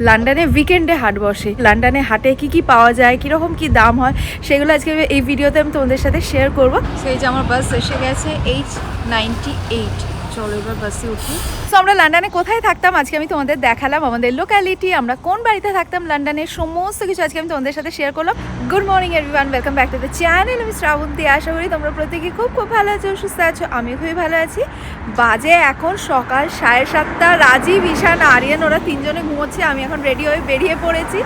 লন্ডনে উইকেন্ডে হাট বসে। লন্ডনে হাটে কি পাওয়া যায়, কীরকম কি দাম হয়, সেগুলো আজকে এই ভিডিওতে আমি তোমাদের সাথে শেয়ার করব। সেই যে আমার বাস এসে গেছে H98। চলো এবার বাসে উঠি। সো আমরা লন্ডনে কোথায় থাকতাম আজকে আমি তোমাদের দেখালাম, আমাদের লোকালিটি, আমরা কোন বাড়িতে থাকতাম লন্ডনের সমস্ত কিছু আজকে আমি তোমাদের সাথে শেয়ার করলাম। Good morning everyone, welcome back to the channel. আমি শ্রাবন্তী, আশা করি তোমরা প্রত্যেকে খুব ভালো আছো, সুস্থ আছো। আমিও খুবই ভালো আছি। বাজে এখন সকাল 7:30। রাজীব, ঈশান, আরিয়ান ওরা তিনজনে ঘুমোচ্ছে। আমি এখন রেডি হয়ে বেরিয়ে পড়েছি।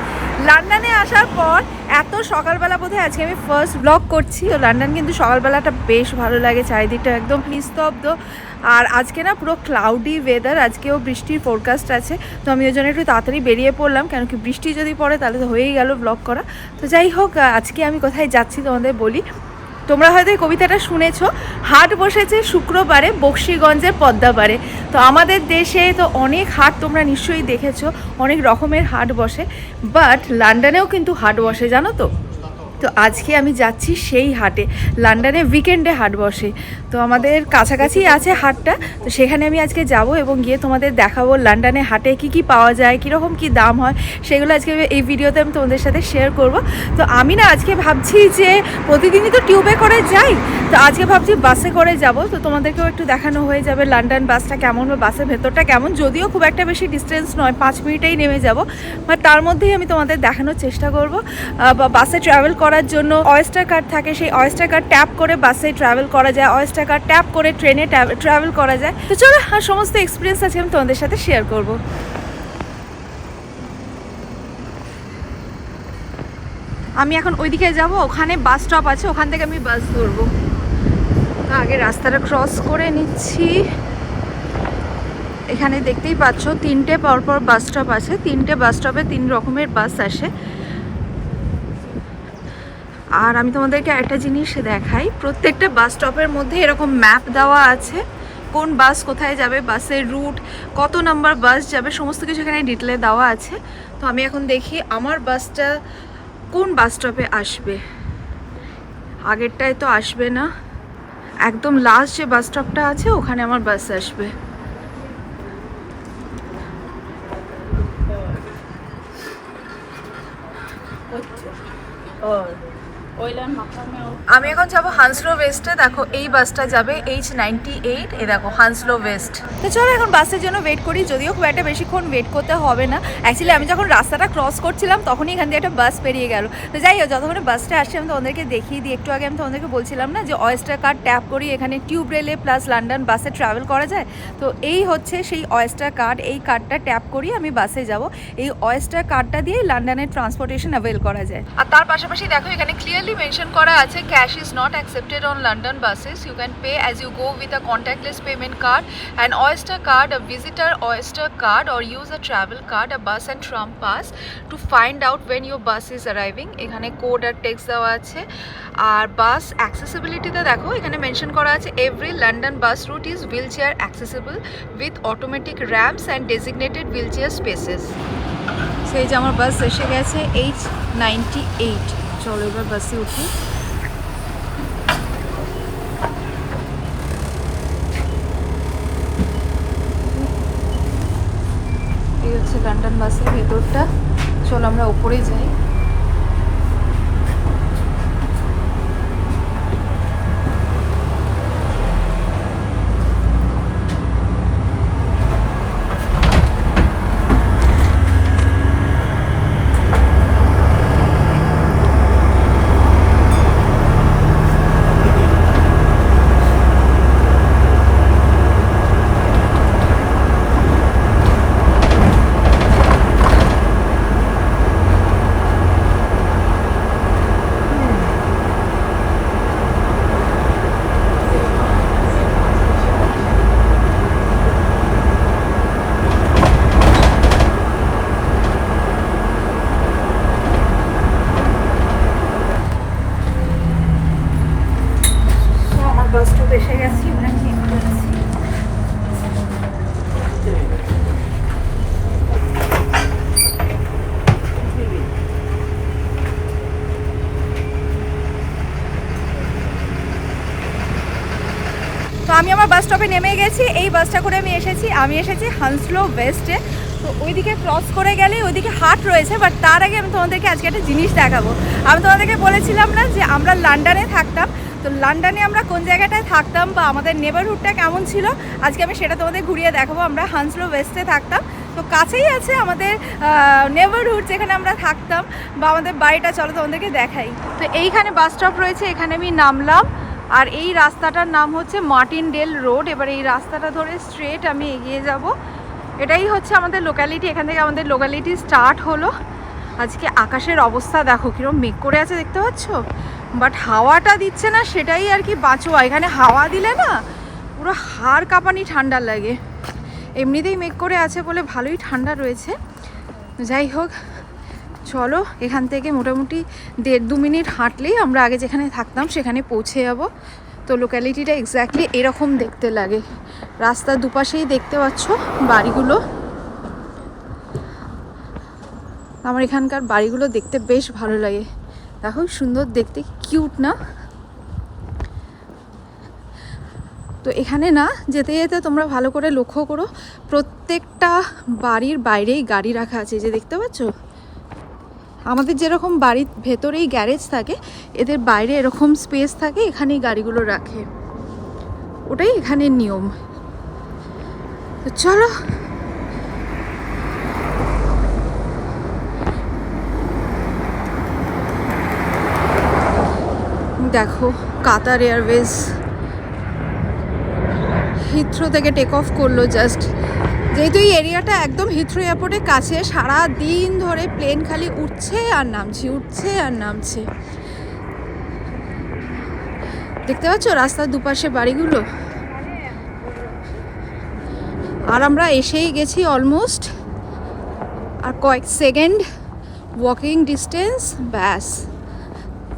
লন্ডনে আসার পর এত সকালবেলা বোধহয় আজকে আমি ফার্স্ট ব্লগ করছি। তো লন্ডন কিন্তু সকালবেলাটা বেশ ভালো লাগে, চারিদিকটা একদম নিস্তব্ধ। আর আজকে না পুরো ক্লাউডি ওয়েদার, আজকেও বৃষ্টির ফোরকাস্ট আছে। তো আমি ওই জন্য একটু তাড়াতাড়ি বেরিয়ে পড়লাম, কেন কি বৃষ্টি যদি পড়ে তাহলে তো হয়েই গেল ব্লগ করা। তো যাই হোক, আজকে আমি কোথায় যাচ্ছি তোমাদের বলি। তোমরা হয়তো এই কবিতাটা শুনেছো। হাট বসেছে শুক্রবারে বক্সিগঞ্জের পদ্মাপাড়ে। তো আমাদের দেশে তো অনেক হাট তোমরা নিশ্চয়ই দেখেছো, অনেক রকমের হাট বসে, বাট লন্ডনেও কিন্তু হাট বসে, জানো তো। তো আজকে আমি যাচ্ছি সেই হাটে। লন্ডনে উইকেন্ডে হাট বসে, তো আমাদের কাছাকাছি আছে হাটটা। তো সেখানে আমি আজকে যাব এবং গিয়ে তোমাদের দেখাবো লন্ডনে হাটে কি পাওয়া যায়, কীরকম কি দাম হয়, সেগুলো আজকে এই ভিডিওতে আমি তোমাদের সাথে শেয়ার করব। তো আমি না আজকে ভাবছি যে প্রতিদিনই তো টিউবে করে যাই, তো আজকে ভাবছি বাসে করে যাব। তো তোমাদেরকেও একটু দেখানো হয়ে যাবে লন্ডন বাসটা কেমন বা বাসের ভেতরটা কেমন। যদিও খুব একটা বেশি ডিস্টেন্স নয়, 5 মিনিটেই নেমে যাব, বাট তার মধ্যেই আমি তোমাদের দেখানোর চেষ্টা করব। বা বাসে ট্রাভেল করার জন্য অয়েস্টার কার্ড থাকে, সেই অয়েস্টার কার্ড ট্যাপ করে বাসে ট্রাভেল করা যায়, অয়েস্টার কার্ড ট্যাপ করে ট্রেনে ট্রাভেল করা যায়। তো চলো, আর সমস্ত এক্সপিরিয়েন্স আজকে আমি তোমাদের সাথে শেয়ার করব। আমি এখন ওইদিকে যাব, ওখানে বাস স্টপ আছে, ওখান থেকে আমি বাস ধরবো। তো আগে রাস্তাটা ক্রস করে নিচ্ছি। এখানে দেখতেই পাচ্ছ 3টে পরপর বাস স্টপ আছে, 3টে বাস স্টপে 3 রকমের বাস আসে। আর আমি তোমাদেরকে একটা জিনিস দেখাই, প্রত্যেকটা বাস স্টপের মধ্যে এরকম ম্যাপ দেওয়া আছে, কোন বাস কোথায় যাবে, বাসের রুট, কত নাম্বার বাস যাবে, সমস্ত কিছু এখানে ডিটেলে দেওয়া আছে। তো আমি এখন দেখি আমার বাসটা কোন বাস স্টপে আসবে। আগেরটায় তো আসবে না, একদম লাস্ট যে বাস স্টপটা আছে ওখানে আমার বাস আসবে। আমি এখন যাবো হান্সলো ওয়েস্টে। দেখো এই বাসটা যাবে H98, এ দেখো হান্সলো ওয়েস্ট। তো চলো এখন বাসের জন্য ওয়েট করি, যদিও খুব একটা বেশিক্ষণ ওয়েট করতে হবে না। অ্যাকচুয়ালি আমি যখন রাস্তাটা ক্রস করছিলাম তখনই এখান দিয়ে একটা বাস পেরিয়ে গেল। তো যাই হোক, যতক্ষণে বাসটা আসছে আমি তোমাদেরকে দেখিয়ে দিই। একটু আগে আমি তোমাদেরকে বলছিলাম না যে অয়েস্টার কার্ড ট্যাপ করি এখানে টিউব রেলে প্লাস লন্ডন বাসে ট্রাভেল করা যায়। তো এই হচ্ছে সেই অয়েস্টার কার্ড, এই কার্ডটা ট্যাপ করি আমি বাসে যাব। এই অয়েস্টার কার্ডটা দিয়ে লন্ডনের ট্রান্সপোর্টেশন অ্যাভেল করা যায়। আর তার পাশাপাশি দেখো এখানে ক্লিয়ারলি মেনশন করা আছে cash is not accepted on London buses, you can pay as you go with a contactless payment card, an Oyster card, a visitor Oyster card, or use a travel card, a bus and tram pass to find out when your bus is arriving. এখানে code আর text দেওয়া আছে। আর বাস অ্যাক্সেসিবিলিটিতে দেখো এখানে mention করা আছে every London bus route is wheelchair accessible with automatic ramps and designated wheelchair spaces. সেই যে আমার বাস এসে গেছে H98। চলো এবার বাসে উঠি। এই হচ্ছে লন্ডন বাসের ভেতরটা। চলো আমরা উপরে যাই। বাস স্টপ এসে গেছি, নাকি তো আমি আমার বাস স্টপে নেমে গেছি। এই বাসটা করে আমি এসেছি হান্সলো ওয়েস্টে। তো ওইদিকে ক্রস করে গেলে ওইদিকে হাট রয়েছে, বাট তার আগে আমি তোমাদেরকে আজকে একটা জিনিস দেখাবো। আমি তোমাদেরকে বলেছিলাম না যে আমরা লন্ডনে থাকতাম, তো লন্ডনে আমরা কোন জায়গাটায় থাকতাম বা আমাদের নেবারহুডটা কেমন ছিল, আজকে আমি সেটা তোমাদের ঘুরিয়ে দেখাবো। আমরা হান্সলো ওয়েস্টে থাকতাম, তো কাছেই আছে আমাদের নেবারহুড যেখানে আমরা থাকতাম বা আমাদের বাড়িটা। চলো তোমাদেরকে দেখাই। তো এইখানে বাস স্টপ রয়েছে, এখানে আমি নামলাম। আর এই রাস্তাটার নাম হচ্ছে মার্টিনডেল রোড। এবার এই রাস্তাটা ধরে স্ট্রেট আমি এগিয়ে যাব। এটাই হচ্ছে আমাদের লোকালিটি, এখান থেকে আমাদের লোকালিটি স্টার্ট হলো। আজকে আকাশের অবস্থা দেখো কীরকম মেঘ করে আছে, দেখতে পাচ্ছ, বাট হাওয়াটা দিচ্ছে না, সেটাই আর কি বাঁচোয়া। এখানে হাওয়া দিলে না পুরো হাড় কাঁপানি ঠান্ডা লাগে। এমনিতেই মেঘ করে আছে বলে ভালোই ঠান্ডা রয়েছে। যাই হোক, চলো এখান থেকে মোটামুটি 1.5-2 মিনিট হাঁটলেই আমরা আগে যেখানে থাকতাম সেখানে পৌঁছে যাব। তো লোক্যালিটিটা এক্স্যাক্টলি এরকম দেখতে লাগে। রাস্তার দুপাশেই দেখতে পাচ্ছ বাড়িগুলো। আমার এখানকার বাড়িগুলো দেখতে বেশ ভালো লাগে, দেখো সুন্দর দেখতে, কিউট না? তো এখানে না যেতে যেতে তোমরা ভালো করে লক্ষ্য করো, প্রত্যেকটা বাড়ির বাইরেই গাড়ি রাখা আছে, যে দেখতে পাচ্ছ। আমাদের যেরকম বাড়ির ভেতরেই গ্যারেজ থাকে, এদের বাইরে এরকম স্পেস থাকে, এখানেই গাড়িগুলো রাখে, ওটাই এখানের নিয়ম। তো চলো দেখো, কাতার এয়ারওয়েজ হিথ্রো থেকে টেক অফ করলো জাস্ট। যেহেতু এই এরিয়াটা একদম হিথ্রো এয়ারপোর্টের কাছে, সারা দিন ধরে প্লেন খালি উঠছে আর নামছে, উঠছে আর নামছে। দেখতে পাচ্ছ রাস্তার দুপাশে বাড়িগুলো। আর আমরা এসেই গেছি অলমোস্ট, আর কয়েক সেকেন্ড ওয়াকিং ডিস্টেন্স, ব্যাস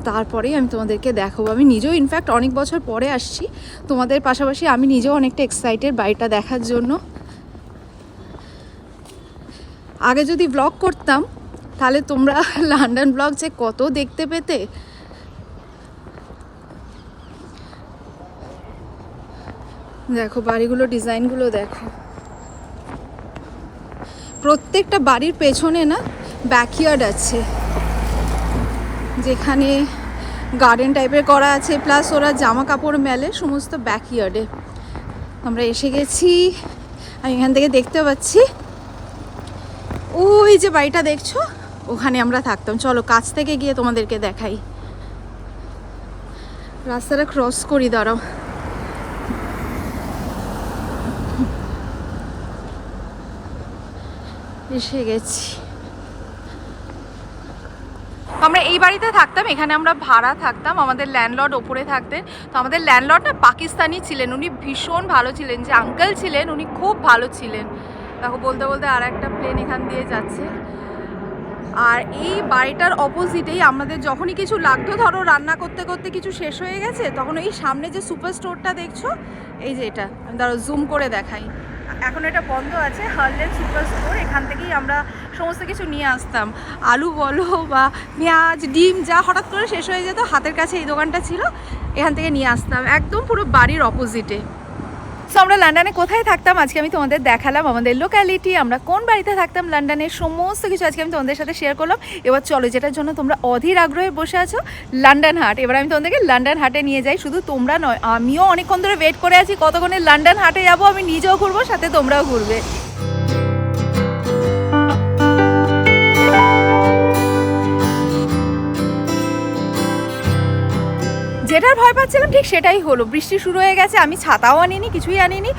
তারপরেই আমি তোমাদেরকে দেখাবো। আমি নিজেও ইনফ্যাক্ট অনেক বছর পরে আসছি, তোমাদের পাশাপাশি আমি নিজেও অনেকটা এক্সাইটেড বাড়িটা দেখার জন্য। আগে যদি ব্লগ করতাম তাহলে তোমরা লন্ডন ব্লগ যে কত দেখতে পেতে। দেখো বাড়িগুলো, ডিজাইনগুলো দেখো। প্রত্যেকটা বাড়ির পেছনে না ব্যাকইয়ার্ড আছে, যেখানে গার্ডেন টাইপের করা আছে, প্লাস ওরা জামা কাপড় মেলে সমস্ত ব্যাকইয়ার্ডে। আমরা এসে গেছি, আমি এখান থেকে দেখতে পাচ্ছি ওই যে বাড়িটা দেখছো, ওখানে আমরা থাকতাম। চলো কাছ থেকে গিয়ে তোমাদেরকে দেখাই। রাস্তাটা ক্রস করি, দাঁড়াও। এসে গেছি। আমরা এই বাড়িতে থাকতাম, এখানে আমরা ভাড়া থাকতাম, আমাদের ল্যান্ডলর্ড ওপরে থাকতেন। তো আমাদের ল্যান্ডলর্ড না পাকিস্তানি ছিলেন, উনি ভীষণ ভালো ছিলেন। যে আঙ্কেল ছিলেন উনি খুব ভালো ছিলেন। দেখো বলতে বলতে আর একটা প্লেন এখান দিয়ে যাচ্ছে। আর এই বাড়িটার অপোজিটেই আমাদের যখনই কিছু লাগতো, ধরো রান্না করতে করতে কিছু শেষ হয়ে গেছে, তখন এই সামনে যে সুপার স্টোরটা দেখছো, এই যে এটা আমি ধরো জুম করে দেখাই, এখন এটা বন্ধ আছে, হার্লেন সুপার স্টোর। এখান থেকেই আমরা সমস্ত কিছু নিয়ে আসতাম, আলু বলো বা পেঁয়াজ, ডিম, যা হঠাৎ করে শেষ হয়ে যেত, হাতের কাছে এই দোকানটা ছিল, এখান থেকে নিয়ে আসতাম, একদম পুরো বাড়ির অপোজিটে। সো আমরা লন্ডনে কোথায় থাকতাম আজকে আমি তোমাদের দেখালাম, আমাদের লোক্যালিটি, আমরা কোন বাড়িতে থাকতাম লন্ডনের সমস্ত কিছু আজকে আমি তোমাদের সাথে শেয়ার করলাম। এবার চলো, যেটার জন্য তোমরা অধীর আগ্রহে বসে আছো, লন্ডন হাট। এবার আমি তোমাদেরকে লন্ডন হাটে নিয়ে যাই। শুধু তোমরা নয়, আমিও অনেকক্ষণ ধরে ওয়েট করে আছি কতক্ষণে লন্ডন হাটে যাবো। আমি নিজেও ঘুরবো, সাথে তোমরাও ঘুরবে। যেটার ভয় পাচ্ছিলাম ঠিক সেটাই হলো, বৃষ্টি শুরু হয়ে গেছে। আমি ছাতাও আনিনি, কিছুই আনিনি।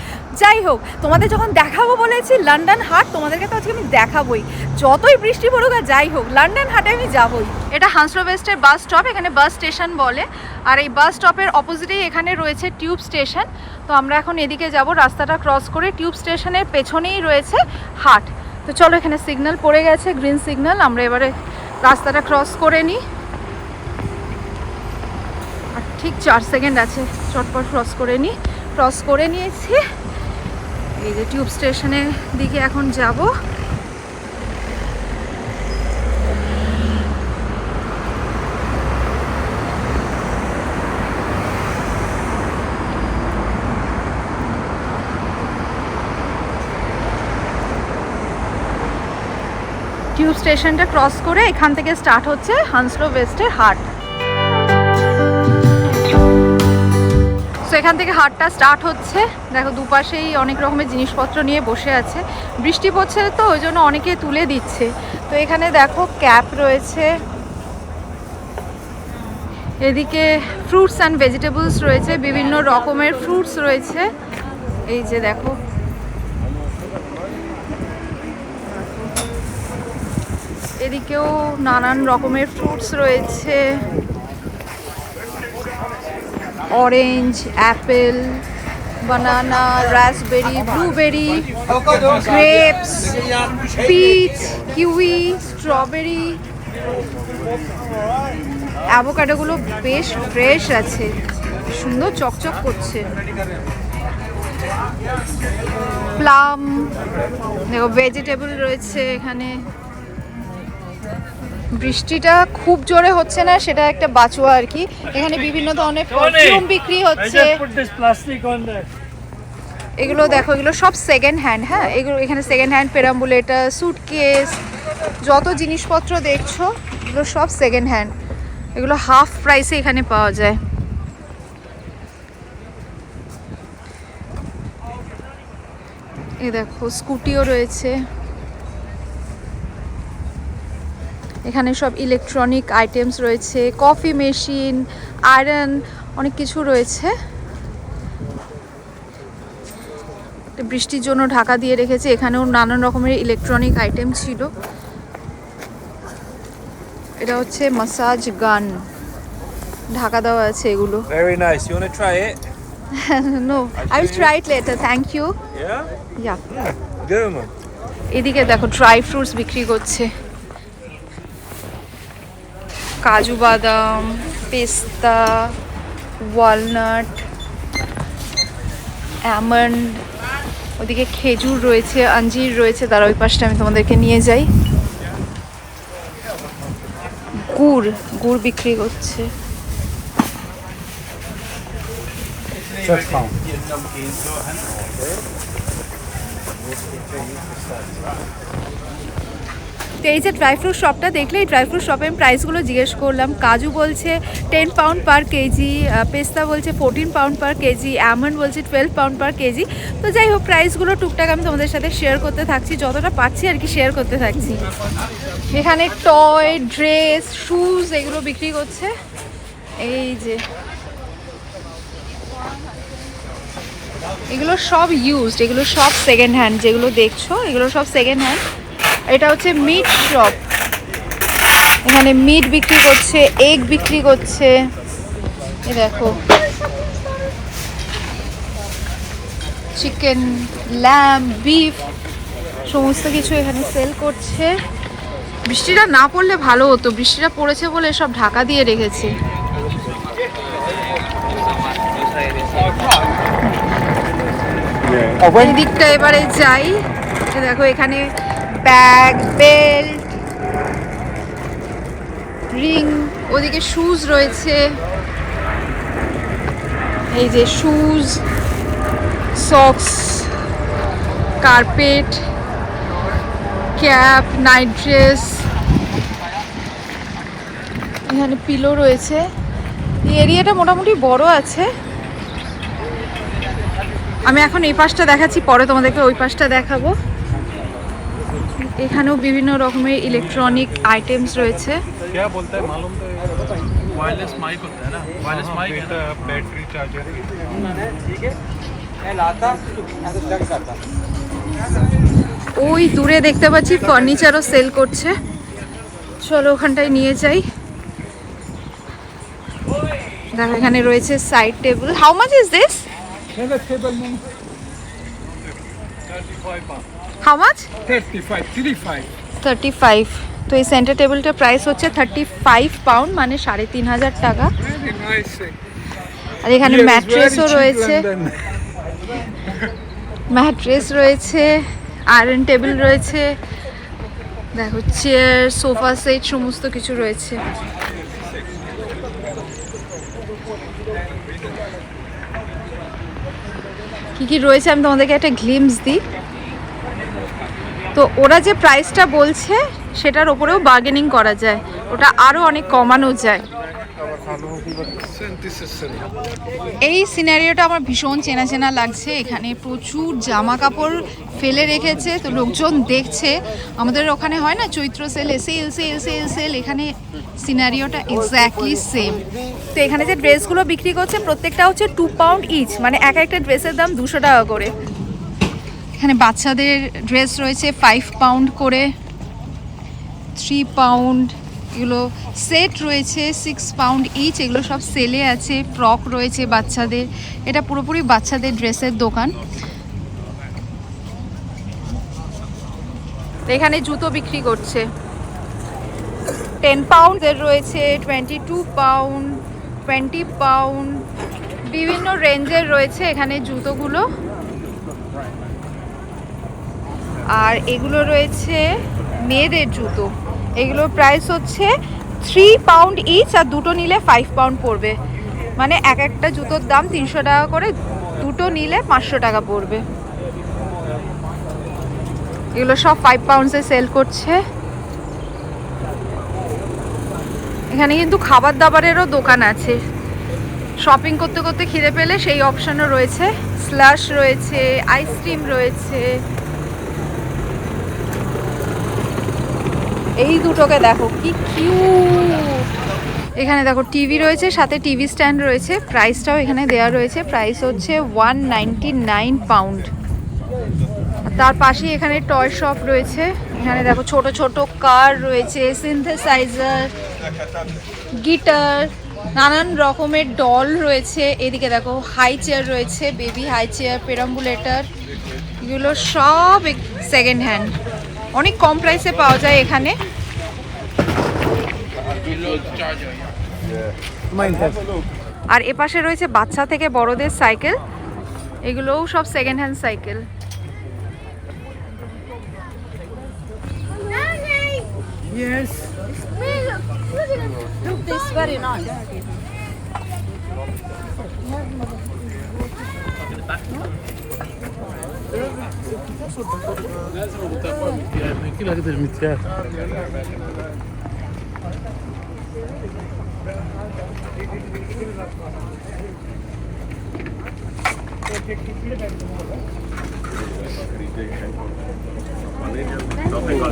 যাই হোক, তোমাদের যখন দেখাবো বলেছি লন্ডন হাট, তোমাদেরকে তো আজকে আমি দেখাবোই, যতই বৃষ্টি পড়ুক আর যাই হোক, লন্ডন হাটে আমি যাবোই। এটা হান্সলো ওয়েস্টের বাস স্টপ, এখানে বাস স্টেশন বলে। আর এই বাস স্টপের অপোজিটেই এখানে রয়েছে টিউব স্টেশন। তো আমরা এখন এদিকে যাব, রাস্তাটা ক্রস করে টিউব স্টেশনের পেছনেই রয়েছে হাট। তো চলো, এখানে সিগন্যাল পড়ে গেছে, গ্রিন সিগন্যাল। আমরা এবারে রাস্তাটা ক্রস করে নিই, ঠিক 4 সেকেন্ড আছে, চটপট ক্রস করে নিই। ক্রস করে নিয়েছি, এই যে টিউব স্টেশনের দিকে এখন যাব। স্টেশনটা ক্রস করে এখান থেকে স্টার্ট হচ্ছে হান্সলো ওয়েস্টের হাট। সো এখান থেকে হাটটা স্টার্ট হচ্ছে। দেখো দুপাশেই অনেক রকমের জিনিসপত্র নিয়ে বসে আছে। বৃষ্টি পড়ছে তো ওই জন্য অনেকে তুলে দিচ্ছে। তো এখানে দেখো ক্যাপ রয়েছে, এদিকে ফ্রুটস অ্যান্ড ভেজিটেবলস রয়েছে, বিভিন্ন রকমের ফ্রুটস রয়েছে। এই যে দেখো, এদিকেও নানান রকমের ফ্রুটস রয়েছে, orange, apple, banana, raspberry, blueberry, grapes, peach, kiwi, strawberry. অ্যাভোকাডোগুলো বেশ ফ্রেশ আছে, সুন্দর চকচক করছে। প্লাম, দেখো ভেজিটেবল রয়েছে এখানে। বৃষ্টিটা খুব জোরে হচ্ছে না, সেটা একটা বাঁচোয়া আর কি। এখানে বিভিন্ন ধরনের পারফিউম বিক্রি হচ্ছে। এগুলো দেখো, এগুলো সব সেকেন্ড হ্যান্ড। হ্যাঁ, এগুলো এখানে সেকেন্ড হ্যান্ড পেরাম্বুলেটার, সুটকেস, যত জিনিসপত্র দেখছো এগুলো সব সেকেন্ড হ্যান্ড। এগুলো হাফ প্রাইসে এখানে পাওয়া যায়। এই দেখো স্কুটিও রয়েছে এখানে, সব ইলেকট্রনিক আইটেমস রয়েছে, কফি মেশিন, আয়রন, অনেক কিছু রয়েছে। বৃষ্টির জন্য ঢাকা দিয়ে রেখেছে, এখানেও নানান রকমের ইলেকট্রনিক আইটেম ছিল। এটা হচ্ছে মাসাজ গান, ঢাকা দেওয়া আছে এগুলো। Very nice. You want to try it? No, I will try it later. Thank you. Yeah? Yeah. Good man. এদিকে দেখো ড্রাই ফ্রুটস বিক্রি করছে, কাজু বাদাম, পেস্তা, ওয়ালনাট, অ্যামন্ড। ওদিকে খেজুর রয়েছে, আঞ্জির রয়েছে। তার ওই পাশটা আমি তোমাদেরকে নিয়ে যাই। গুড়, গুড় বিক্রি করছে। তো এই যে ড্রাই ফ্রুট শপটা দেখলে, এই ড্রাই ফ্রুট শপের প্রাইসগুলো জিজ্ঞেস করলাম। কাজু বলছে 10 পাউন্ড পার কেজি, পেস্তা বলছে 14 পাউন্ড পার কেজি, অ্যামন্ড বলছে 12 পাউন্ড পার কেজি। তো যাই হোক, প্রাইসগুলো টুকটাক আমি তোমাদের সাথে শেয়ার করতে থাকছি, যতটা পাচ্ছি আর কি শেয়ার করতে থাকছি। এখানে টয়, ড্রেস, শুজ এগুলো বিক্রি করছে। এই যে এগুলো সব ইউজড, এগুলো সব সেকেন্ড হ্যান্ড। যেগুলো দেখছো এগুলো সব সেকেন্ড হ্যান্ড। এটা হচ্ছে মিট শপ, এখানে মিট বিক্রি করছে, এগ বিক্রি করছে। এ দেখো চিকেন, ল্যাম্ব, বিফ সমস্ত কিছু এখানে সেল করছে। বৃষ্টিটা না পড়লে ভালো হতো, বৃষ্টিটা পড়েছে বলে সব ঢাকা দিয়ে রেখেছে। এই দিকটা এবারে যাই। দেখো এখানে ব্যাগ, বেল্ট, রিং, ওদিকে শুজ রয়েছে। এই যে shoes, socks, carpet, cap, night dress, এখানে পিলো রয়েছে। এই এরিয়াটা মোটামুটি বড় আছে। আমি এখন এই পাশটা দেখাচ্ছি, পরে তোমাদেরকে ওই পাশটা দেখাবো। এখানেও বিভিন্ন রকমের ইলেকট্রনিক আইটেমস রয়েছে। ওই দূরে দেখতে পাচ্ছি ফার্নিচারও সেল করছে, চলো ওখানটায় নিয়ে যাই। দেখো এখানে রয়েছে side table. How much is this? How much? 35। তো এই সেন্টার টেবিলটার প্রাইস হচ্ছে 35 পাউন্ড, মানে 3,500 টাকা। আর এখানে ম্যাট্রেসও রয়েছে, ম্যাট্রেস রয়েছে, আয়রন টেবিল রয়েছে, দেখো চেয়ার, সোফা সেট সমস্ত কিছু রয়েছে। কি কি রয়েছে আমি তোমাদেরকে একটা গ্লিমস দিই। তো ওরা যে প্রাইসটা বলছে সেটার ওপরেও বার্গেনিং করা যায়, ওটা আরও অনেক কমানো যায়। এই সিনারিওটা আমার ভীষণ চেনা চেনা লাগছে। এখানে প্রচুর জামা কাপড় ফেলে রেখেছে, তো লোকজন দেখছে। আমাদের ওখানে হয় না চৈত্র সেলে সেল সেল সেল সেল, এখানে সিনারিওটা এক্স্যাক্টলি সেম। তো এখানে যে ড্রেসগুলো বিক্রি করছে প্রত্যেকটা হচ্ছে 2 পাউন্ড ইচ, মানে এক একটা ড্রেসের দাম 200 টাকা করে। এখানে বাচ্চাদের ড্রেস রয়েছে 5 পাউন্ড করে, 3 পাউন্ড, এগুলো সেট রয়েছে 6 পাউন্ড ইচ, এগুলো সব সেলে আছে। ফ্রক রয়েছে বাচ্চাদের, এটা পুরোপুরি বাচ্চাদের ড্রেসের দোকান। এখানে জুতো বিক্রি করছে 10 পাউন্ডের রয়েছে, 22 পাউন্ড, 20 পাউন্ড, বিভিন্ন রেঞ্জের রয়েছে এখানে জুতোগুলো। আর এগুলো রয়েছে মেয়েদের জুতো, এগুলোর প্রাইস হচ্ছে 3 পাউন্ড ইচ, আর দুটো নিলে 5 পাউন্ড পড়বে, মানে এক একটা জুতোর দাম 300 টাকা করে, দুটো নিলে 500 টাকা পড়বে। এগুলো সব 5 পাউন্ডসে সেল করছে। এখানে কিন্তু খাবার দাবারেরও দোকান আছে, শপিং করতে করতে খিদে পেলে সেই অপশানও রয়েছে। স্লাশ রয়েছে, আইসক্রিম রয়েছে। এই দুটোকে দেখো কি কিউট। এখানে দেখো টিভি রয়েছে, সাথে টিভি স্ট্যান্ড রয়েছে, প্রাইসটাও এখানে দেওয়া রয়েছে। প্রাইস হচ্ছে 199 পাউন্ড। তার পাশেই এখানে টয় শপ রয়েছে। এখানে দেখো ছোট ছোট কার রয়েছে, সিনথেসাইজার, গিটার, নানান রকমের ডল রয়েছে। এদিকে দেখো হাই চেয়ার রয়েছে, বেবি হাই চেয়ার, পেরাম্বুলেটর, এগুলো সব সেকেন্ড হ্যান্ড, অনেক কম প্রাইসে পাওয়া যায় এখানে। আর এপাশে রয়েছে বাচ্চা থেকে বড়দের সাইকেল, এগুলোও সব second hand cycle. Yes. Look, this is very nice.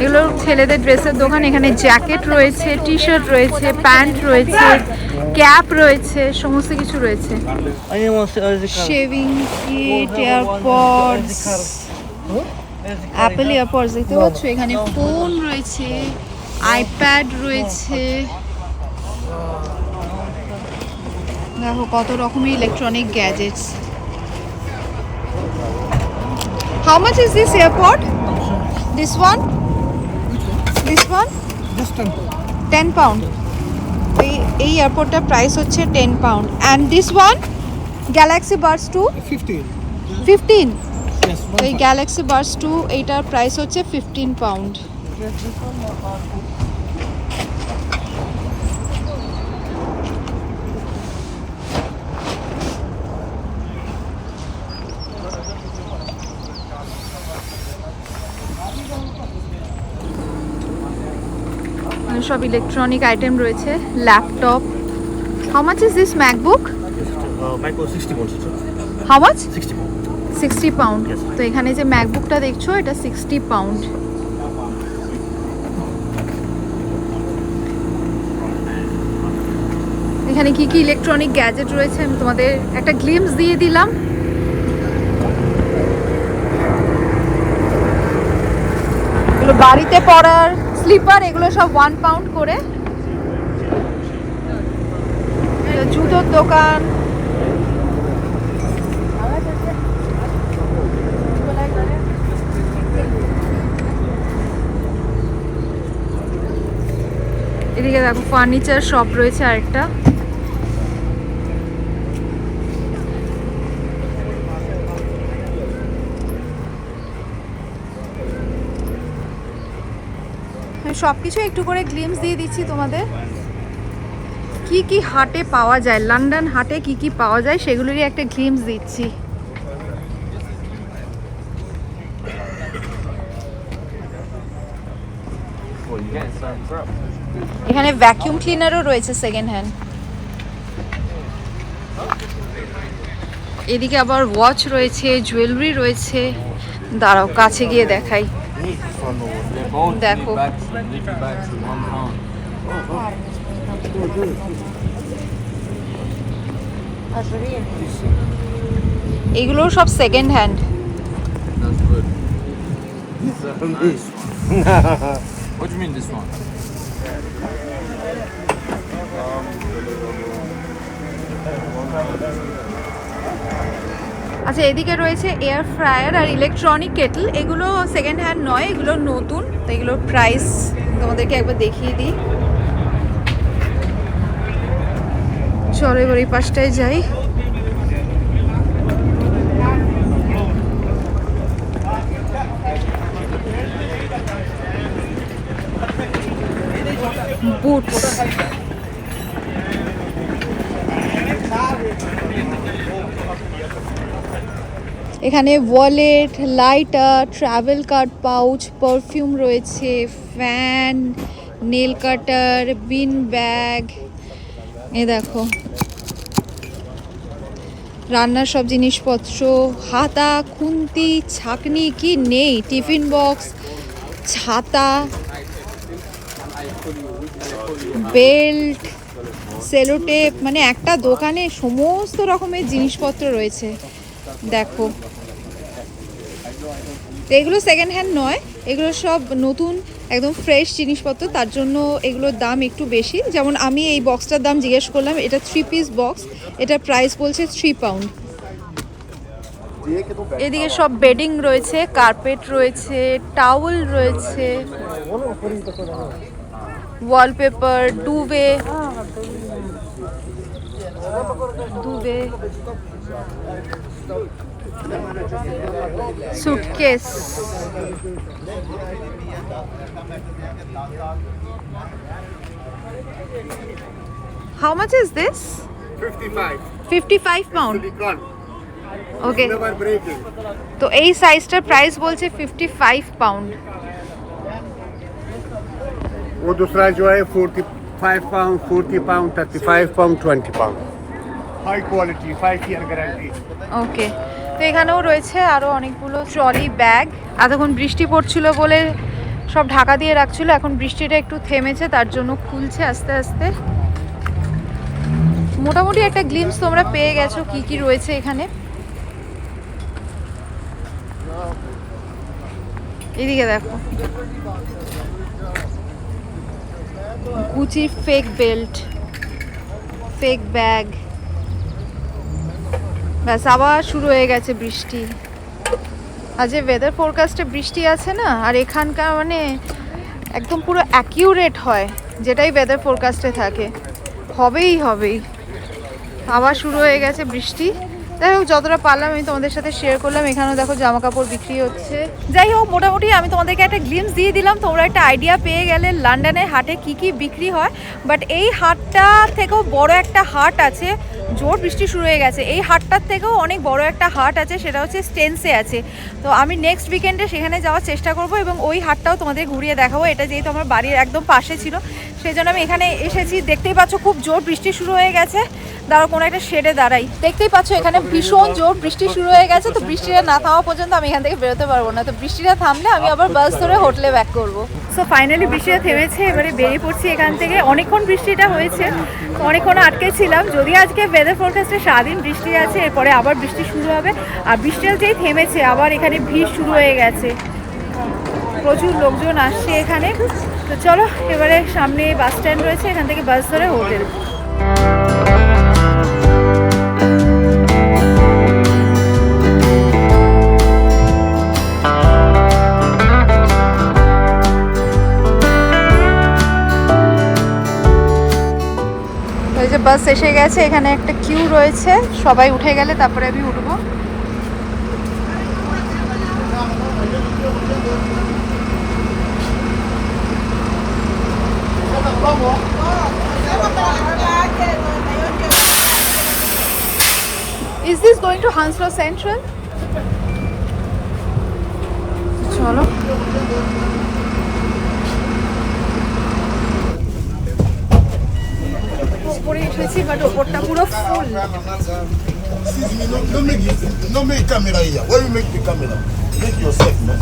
এগুলো ছেলেদের ড্রেসের দোকান। এখানে জ্যাকেট রয়েছে, টি শার্ট রয়েছে, প্যান্ট রয়েছে, ক্যাপ রয়েছে, সমস্ত কিছু রয়েছে। Shaving kit, AirPods, Apple AirPods দেখতে পাচ্ছ। এখানে ফোন রয়েছে, আইপ্যাড রয়েছে, দেখো কত রকমের electronic gadgets. How much is this airpod? This one? This one? This 10 pound. এই এয়ারপোর্টটার প্রাইস হচ্ছে 10 pound. And this one Galaxy Buds 2 15. 15। Yes. তো এই গ্যালাক্সি বাডস 2 এইটার প্রাইস হচ্ছে 15 পাউন্ড। সব ইলেকট্রনিক আইটেম রয়েছে, laptop. How much is this MacBook? MacBook 60 pounds. How much? 60 pounds. 60 pound. Yes. তো এখানে যে ম্যাকবুকটা দেখছো এটা 60 পাউন্ড। এখানে কি কি ইলেকট্রনিক গ্যাজেট রয়েছে আমি তোমাদের একটা গ্লিমস দিয়ে দিলাম। এগুলো বাড়িতে পরার স্লিপার, এগুলো সব 1 পাউন্ড করে। জুতোর দোকান, এদিকে দেখো ফার্নিচার শপ রয়েছে আরেকটা। সব কিছু একটু করে গ্লিমস দিয়ে দিচ্ছি তোমাদের, কি কি হাটে পাওয়া যায়, লন্ডন হাটে কি কি পাওয়া যায় সেগুলোরই একটা গ্লিমস দিচ্ছি। এখানে ভ্যাকিউম ক্লিনারও রয়েছে সেকেন্ড হ্যান্ড। এদিকে আবার ওয়াচ রয়েছে, জুয়েলারি রয়েছে। দাঁড়াও কাছে গিয়ে দেখাই। দেখো এগুলো সব second hand. What do you mean this one? আচ্ছা এদিকে রয়েছে এয়ার ফ্রায়ার আর ইলেকট্রনিক কেটল। এগুলো সেকেন্ড হ্যান্ড নয়, এগুলো নতুন। তো এগুলোর প্রাইস তোমাদেরকে একবার দেখিয়ে দিই। চলো এবার এই পাশটায় যাই। বুটস, এখানে wallet, lighter, travel card pouch, perfume রয়েছে, ফ্যান, নেল কাটার, বিন ব্যাগ। এ দেখো রান্নার সব জিনিসপত্র, হাতা, খুন্তি, ছাঁকনি, কি নেই, টিফিন বক্স, ছাতা, বেল্ট, সেলোটেপ। মানে একটা দোকানে সমস্ত রকমের জিনিসপত্র রয়েছে। দেখো এগুলো সেকেন্ড হ্যান্ড নয়, এগুলো সব নতুন একদম ফ্রেশ জিনিসপত্র, তার জন্য এগুলোর দাম একটু বেশি। যেমন আমি এই বক্সটার দাম জিজ্ঞেস করলাম, এটা 3 পিস বক্স, এটার প্রাইস বলছে 3 পাউন্ড। এদিকে সব বেডিং রয়েছে, কার্পেট রয়েছে, টাওয়েল রয়েছে, wallpaper, duvet, suitcase. How much is this? 55 pound. Okay. তো এই সাইজটার প্রাইস বলছে 55 পাউন্ড। वो दूसरा जो है 45 pound, 40 pound, 35 pound, 20 pound. High quality 5 year guarantee. Okay, তো এখানেও রয়েছে আরও অনেকগুলো ট্রলি ব্যাগ। এতক্ষণ বৃষ্টি পড়ছিল বলে সব ঢাকা দিয়ে রাখছিল, এখন বৃষ্টিটা একটু থেমেছে, তার জন্য খুলছে আস্তে আস্তে। মোটামুটি একটা গ্লিমস তোমরা পেয়ে গেছো কি কি রয়েছে এখানে। এদিকে দেখো গুচির ফেক বেল্ট, ফেক ব্যাগ। ব্যাস আবার শুরু হয়ে গেছে বৃষ্টি। আজ যে ওয়েদার ফোরকাস্টে বৃষ্টি আছে না, আর এখানকার মানে একদম পুরো অ্যাকিউরেট হয়, যেটাই ওয়েদার ফোরকাস্টে থাকে হবেই। আবার শুরু হয়ে গেছে বৃষ্টি। যাই হোক যতটা পারলাম আমি তোমাদের সাথে শেয়ার করলাম। এখানেও দেখো জামা কাপড় বিক্রি হচ্ছে। যাই হোক মোটামুটি আমি তোমাদেরকে একটা গ্লিমস দিয়ে দিলাম, তোমরা একটা আইডিয়া পেয়ে গেলে লন্ডনের হাটে কি কি বিক্রি হয়। বাট এই হাটটা থেকেও বড় একটা হাট আছে, জোর বৃষ্টি শুরু হয়ে গেছে। এই হাটটার থেকেও অনেক বড় একটা হাট আছে, সেটা হচ্ছে স্টেন্সে আছে। তো আমি নেক্সট উইকেন্ডে সেখানে যাওয়ার চেষ্টা করব এবং ওই হাটটাও তোমাদের ঘুরিয়ে দেখাবো। এটা যেহেতু আমার বাড়ির একদম পাশে ছিল, সেই জন্য আমি এখানে এসেছি। দেখতেই পাচ্ছ খুব জোর বৃষ্টি শুরু হয়ে গেছে। দাঁড়াও কোনো একটা শেডে দাঁড়াই। দেখতেই পাচ্ছ এখানে ভীষণ জোর বৃষ্টি শুরু হয়ে গেছে। তো বৃষ্টিটা না থামা পর্যন্ত আমি এখান থেকে বেরোতে পারবো না। তো বৃষ্টিটা থামলে আমি আবার বাস ধরে হোটেলে ব্যাক করবো। সো ফাইনালি বৃষ্টিটা থেমেছে, এবারে বেরিয়ে পড়ছি এখান থেকে। অনেকক্ষণ বৃষ্টিটা হয়েছে, অনেকক্ষণ আটকে ছিলাম। যদি আজকে ওয়েদার ফোরকাস্টে সারাদিন বৃষ্টি আছে, এরপরে আবার বৃষ্টি শুরু হবে। আর বৃষ্টিটা যেই থেমেছে আবার এখানে ভিড় শুরু হয়ে গেছে, প্রচুর লোকজন আসছে এখানে। তো চলো এবারে সামনে বাস স্ট্যান্ড রয়েছে, এখান থেকে বাস ধরে হোটেল। এই যে বাস এসে গেছে, এখানে একটা কিউ রয়েছে, সবাই উঠে গেলে তারপরে আমি উঠবো। Is this going to Hounslow Central? চলো এসেছি, বাট ওপরটা পুরো ফুল। Excuse me, no make camera here. Why you make the camera? Make yourself, no?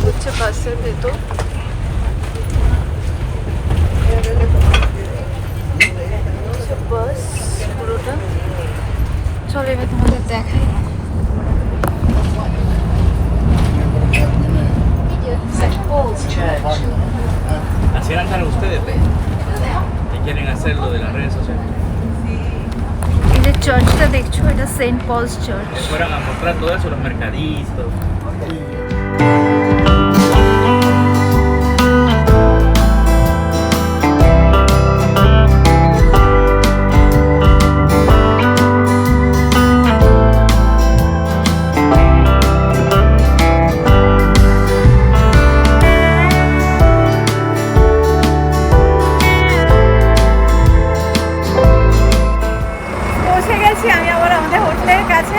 হচ্ছে বাসের ভেতর। বাস পুরোটা। চলো এবার তোমাদের দেখাই। Así eran ustedes, que quieren hacer lo de las redes sociales. এই যে চার্চটা দেখছো, এটা Saint Paul's church. Que fueran a mostrar todo eso, los mercaditos. পৌঁছে গেছি আমি আবার আমাদের হোটেলের কাছে।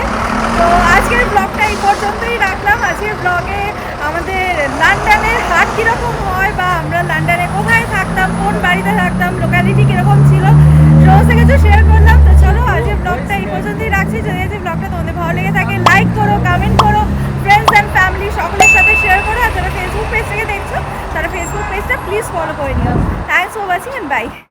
তো আজকের ব্লগটা এই পর্যন্তই রাখলাম। আজকের ব্লগে আমাদের লন্ডনের হাট কীরকম হয়, বা আমরা লন্ডনে কোথায় থাকতাম, কোন বাড়িতে থাকতাম, লোকালিটি কীরকম ছিল, সমস্ত কিছু শেয়ার করলাম। তো চলো আজকের ব্লগটা এই পর্যন্তই রাখছি। যদি আজকের ব্লগটা তোমাদের ভালো লেগে থাকে, লাইক করো, কমেন্ট করো, ফ্রেন্ডস অ্যান্ড ফ্যামিলি সকলের সাথে শেয়ার করো। আর যারা ফেসবুক পেজ থেকে দেখছো তারা ফেসবুক পেজটা প্লিজ ফলো করে নিও। Thanks for watching and by.